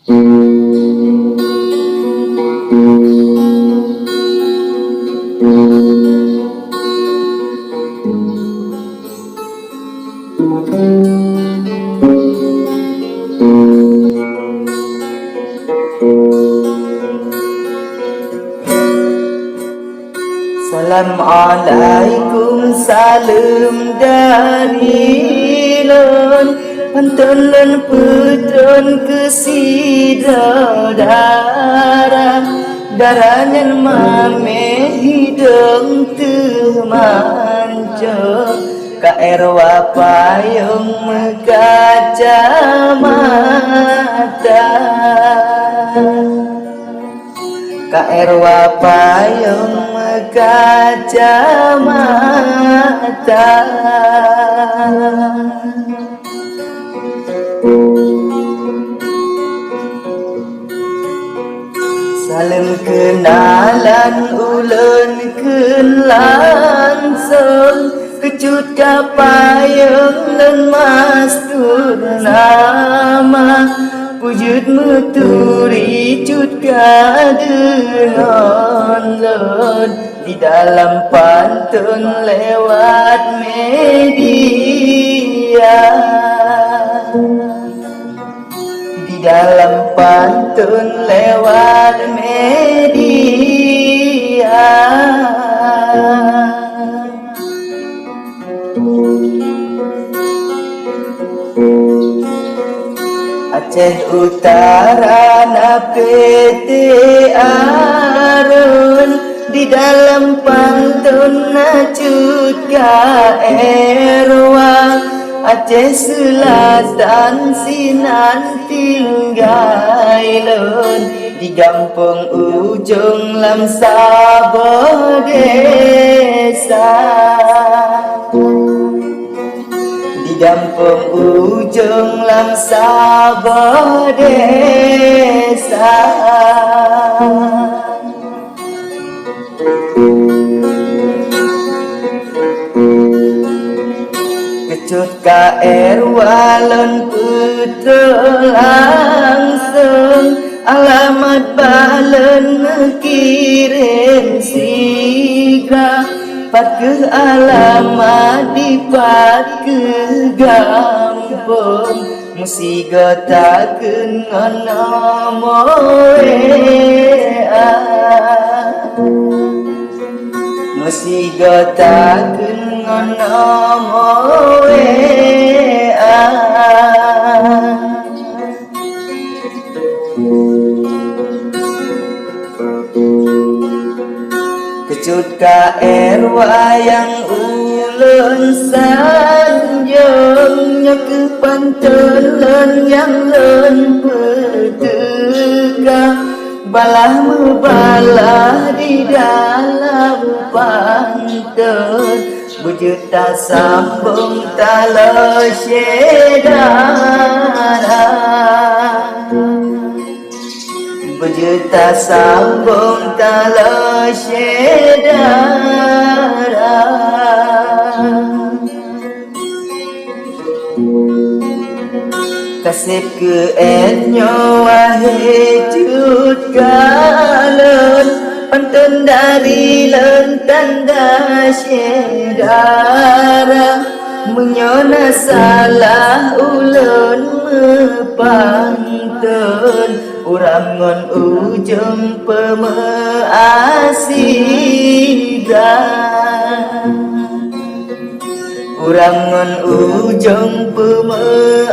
Assalamualaikum, salam dari lon pantun lan putron kesida darahnya mame hidung temanca kaer wapayung kacamata kaer wapayung kacamata saling kenalan ulun langsung kecut kapayung lan mastur nama wujud meturi cut kadenon lon di dalam pantun lewat media, di dalam pantun lewat media. Aceh Utara na PT Arun di dalam pantun na cut kaerwa Aceh Selatan sinan tinggailun di kampung ujung lam Sabah desa, di kampung ujung lam Sabah desa. Kecut KR walon putra langsung alamat balen kirim sigra pat ke alamat dipat ke gampung musiga takeun ngonomoe musiga takeun ngonomoe kecut KR wayang ulun sanjung ke pantelan yang len petega balah mubalah di dalam pantun bujuta sambung talo syedara bujuta sambung talo syedara kasih ke enyo wahe cut galon pantun dari len tanda syedara menyona salah ulun mepantun urang ngon ujung pemeasida urang ngon ujung pemeasida.